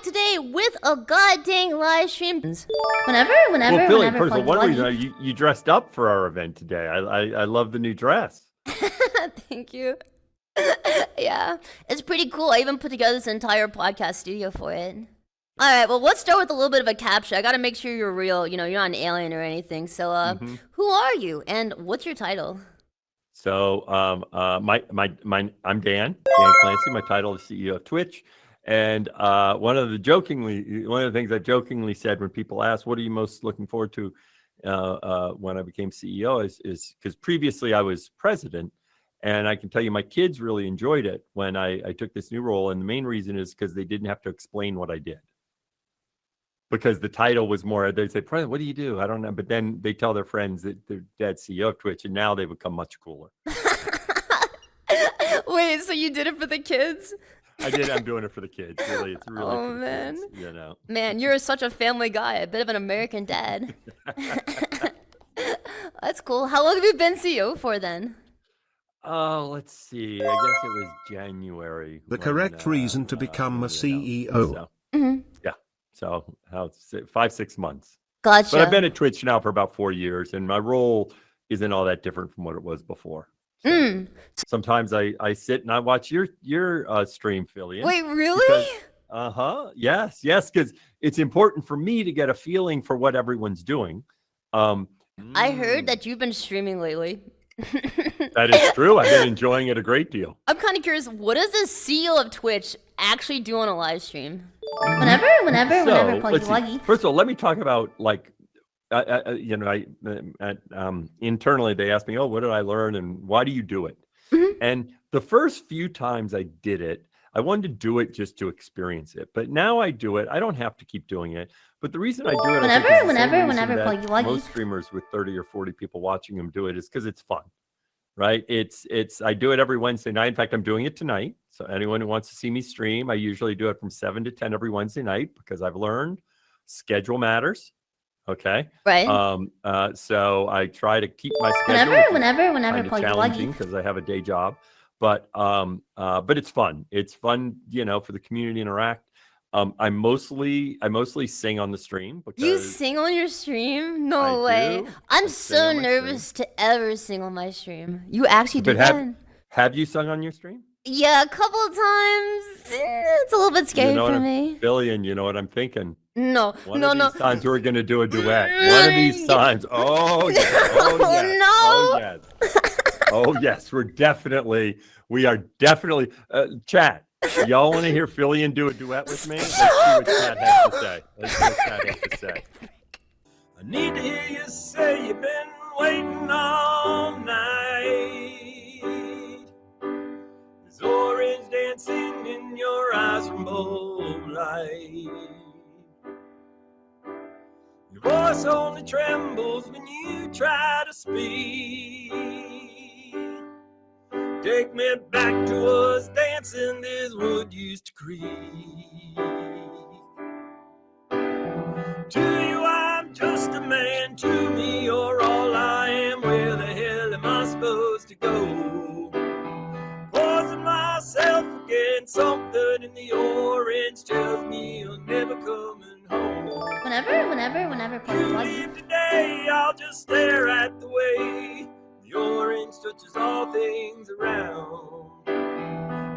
today with a goddamn live stream. Whenever, Well, Filian, first of all, one plug reason you dressed up for our event today. I love the new dress. Thank you. Yeah, it's pretty cool. I even put together this entire podcast studio for it. All right, well, let's start with a little bit of a capture. I got to make sure you're real. You know, you're not an alien or anything. So, who are you, and what's your title? So, I'm Dan Clancy. My title is CEO of Twitch, and one of the things I jokingly said when people ask, "What are you most looking forward to?" When I became CEO, is because previously I was president, and I can tell you my kids really enjoyed it when I took this new role, and the main reason is because they didn't have to explain what I did. Because the title was more, they'd say, "President, what do you do?" I don't know. But then they tell their friends that their dad's CEO of Twitch, and now they become much cooler. Wait, so you did it for the kids? I did. I'm doing it for the kids. Really, it's really Oh, for the man. kids, you know. Man, you're such a family guy, a bit of an American dad. That's cool. How long have you been CEO for then? Oh, let's see. I guess it was January. The correct reason to become a CEO. So, Mm-hmm. yeah. So 5-6 months. Gotcha. But I've been at Twitch now for about 4 years, and my role isn't all that different from what it was before. So sometimes I sit and I watch your stream, Filian. Wait, really? Yes, because it's important for me to get a feeling for what everyone's doing. I heard that you've been streaming lately. That is true. I've been enjoying it a great deal. I'm kind of curious, what does the CEO of Twitch actually do on a live stream? Whenever, Let's see. First of all, let me talk about internally they asked me, "Oh, what did I learn and why do you do it?" And the first few times I did it, I wanted to do it just to experience it. But now I do it. I don't have to keep doing it. But the reason I do it, Whenever, most streamers with 30 or 40 people watching them do it is because it's fun, right? I do it every Wednesday night. In fact, I'm doing it tonight. So anyone who wants to see me stream, I usually do it from 7 to 10 every Wednesday night because I've learned schedule matters. Okay. Right. So I try to keep my schedule. Whenever, challenging because I have a day job, but it's fun. It's fun, for the community to interact. I mostly sing on the stream because You sing on your stream? No I way. do. I'm I so sing on my nervous to ever sing on my stream. You actually do But that? have you sung on your stream? Yeah, a couple of times. It's a little bit scary for me. Filian, you know what I'm thinking? No, One of these times we're going to do a duet. One of these times. Oh, yes. Oh, yes. No. Oh, yes. Oh, yes. We are definitely. Chat, y'all want to hear Filian do a duet with me? Let's see what Chat has to say. I need to hear you say you've been waiting all night. There's orange dancing in your eyes from moonlight. Your voice only trembles when you try to speak. Take me back to us dancing this wood used to creak. To you I'm just a man, to me you're all I am. Where the hell am I supposed to go? Poison myself again, something in the orange tells me you're never coming home. Whenever, You leave today, I'll just stare at the way the orange touches all things around.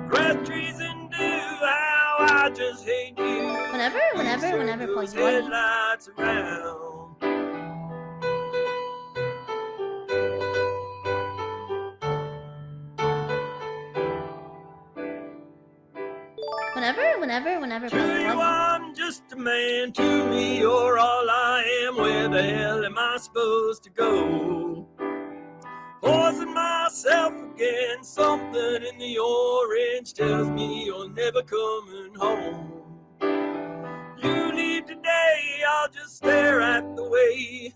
Grass, trees, and dew, how I just hate you. Whenever, those headlights around. whenever, To you, I'm just a man. To me, you're all I am. Where the hell am I supposed to go? Poison myself again. Something in the orange tells me you're never coming home. You leave today, I'll just stare at the way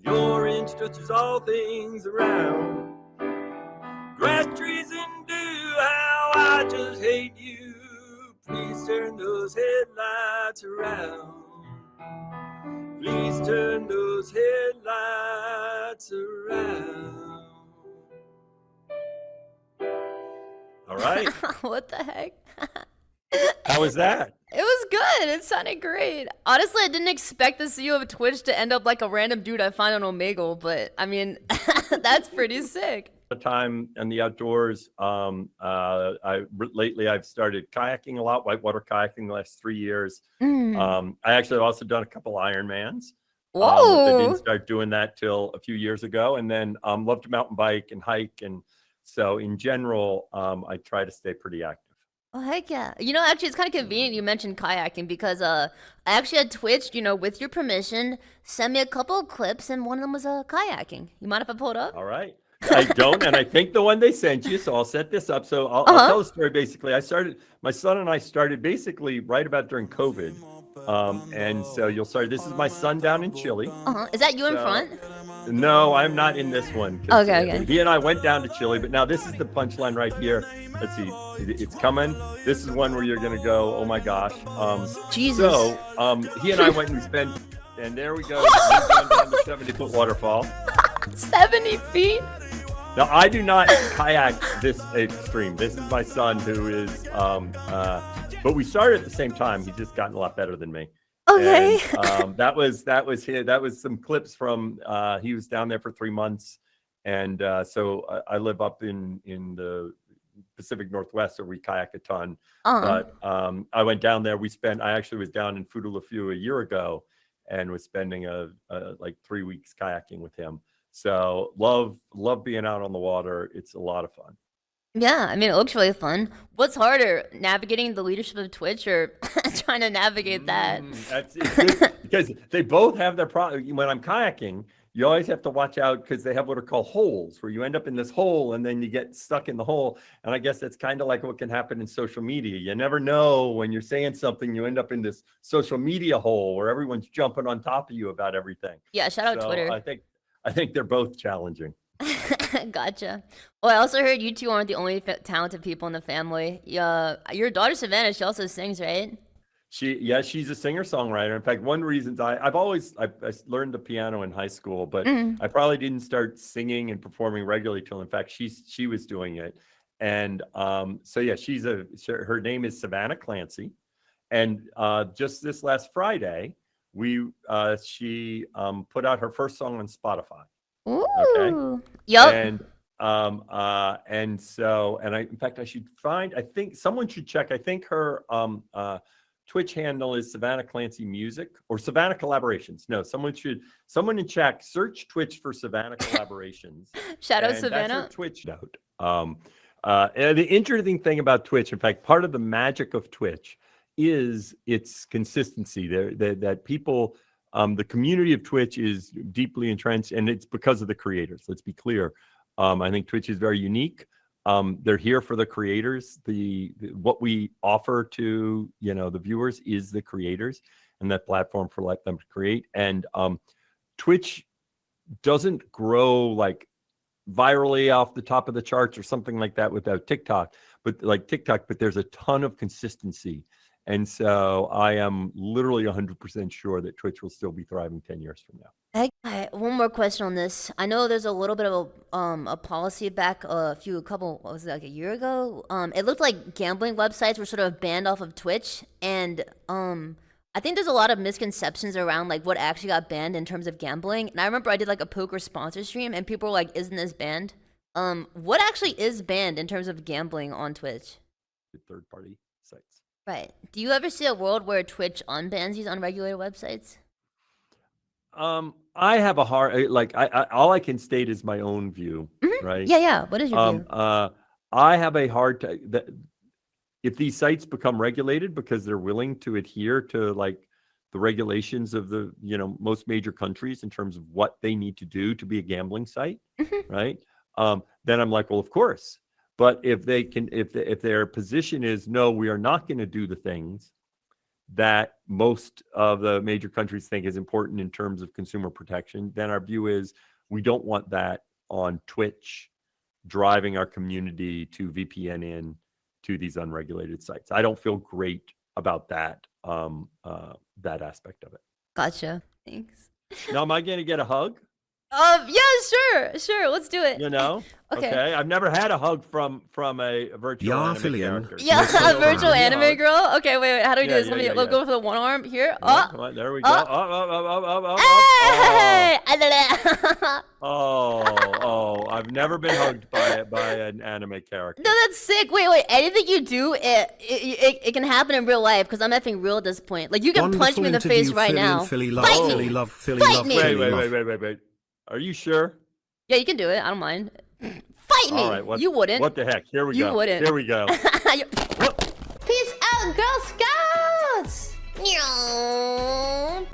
the orange touches all things around. Grass, trees, and dew, how I just hate you. Please turn those headlights around. Please turn those headlights around. All right. What the heck? How was that? It was fun. It sounded great. Honestly, I didn't expect the CEO of Twitch to end up like a random dude I find on Omegle, but I mean, that's pretty sick. The time in the outdoors. Lately I've started kayaking a lot, whitewater kayaking the last 3 years. Mm. I actually have also done a couple Ironmans. I Whoa. didn't start doing that till a few years ago, and then love to mountain bike and hike, and so in general, I try to stay pretty active. Oh, heck yeah. You know, actually, it's kind of convenient you mentioned kayaking because I actually had Twitch, with your permission, send me a couple of clips, and one of them was kayaking. You mind if I pull it up? All right. I don't, and I think the one they sent you, so I'll set this up. So I'll tell the story basically. My son and I started basically right about during COVID. And so you'll start, this is my son down in Chile. Is that you in front? No, I'm not in this one. Okay. He and I went down to Chile, but now this is the punchline right here. Let's see, it's coming. This is one where you're gonna go, oh my gosh. Jesus. So he and I went and we spent, and there we go. We're going down the 70-foot waterfall. 70 feet? Now, I do not kayak this extreme. This is my son who is, but we started at the same time. He's just gotten a lot better than me. Okay. And, that was some clips from, he was down there for 3 months. And so I live up in the Pacific Northwest, where we kayak a ton. But I went down there. I actually was down in Futaleufeu a year ago and was spending like 3 weeks kayaking with him. So love being out on the water. It's a lot of fun. Yeah, I mean, it looks really fun. What's harder, navigating the leadership of Twitch or trying to navigate that? It's good because they both have their problem. When I'm kayaking, you always have to watch out because they have what are called holes, where you end up in this hole and then you get stuck in the hole. And I guess that's kind of like what can happen in social media. You never know when you're saying something, you end up in this social media hole where everyone's jumping on top of you about everything. Yeah, shout out Twitter. I think they're both challenging. Gotcha. Well, I also heard you two aren't the only talented people in the family. Your daughter Savannah, she also sings, right? She's a singer-songwriter. In fact, one reason I learned the piano in high school, but I probably didn't start singing and performing regularly till, in fact, she was doing it. And so yeah, her name is Savannah Clancy. And just this last Friday, she put out her first song on Spotify. Ooh. Okay. Yep. And in fact, I think someone should check. I think her Twitch handle is Savannah Clancy Music or Savannah Collaborations. No, someone in chat, search Twitch for Savannah Collaborations. Shout out Savannah. That's her Twitch note. And the interesting thing about Twitch, in fact, part of the magic of Twitch is its consistency. That people, the community of Twitch is deeply entrenched, and it's because of the creators. Let's be clear. I think Twitch is very unique. They're here for the creators. What we offer to the viewers is the creators and that platform for them to create. And Twitch doesn't grow like virally off the top of the charts or something like that without TikTok, but there's a ton of consistency. And so I am literally 100% sure that Twitch will still be thriving 10 years from now. One more question on this. I know there's a little bit of a policy back a year ago? It looked like gambling websites were sort of banned off of Twitch, and I think there's a lot of misconceptions around like what actually got banned in terms of gambling. And I remember I did like a poker sponsor stream, and people were like, "Isn't this banned?" What actually is banned in terms of gambling on Twitch? Third-party sites. Right. Do you ever see a world where Twitch unbans these unregulated websites? I have a hard, all I can state is my own view, right? Yeah. What is your view? I have a hard time that if these sites become regulated because they're willing to adhere to like the regulations of the, most major countries in terms of what they need to do to be a gambling site, right? Then I'm like, well, of course. But if their position is, no, we are not going to do the things that most of the major countries think is important in terms of consumer protection, then our view is we don't want that on Twitch driving our community to VPN in to these unregulated sites. I don't feel great about that aspect of it. Gotcha. Thanks. Now, am I going to get a hug? Yeah, sure. Let's do it. You know? Okay. I've never had a hug from a virtual anime Filian. character. Yeah, Yes, a virtual fine. anime girl. Okay, wait. How do we do Yeah, this? Let me yeah, let's yeah. go for the one arm here. Come on, there we go. Hey! I've never been hugged by an anime character. No, that's sick. Wait. Anything you do, it can happen in real life because I'm effing real at this point. Like you can punch me in the face right now. Fight me. Fight me. Wait. Are you sure? Yeah, you can do it. I don't mind. Fight me. All right, You wouldn't. What the heck? Here we go. You wouldn't. Here we go. Peace out, Girl Scouts! Meow.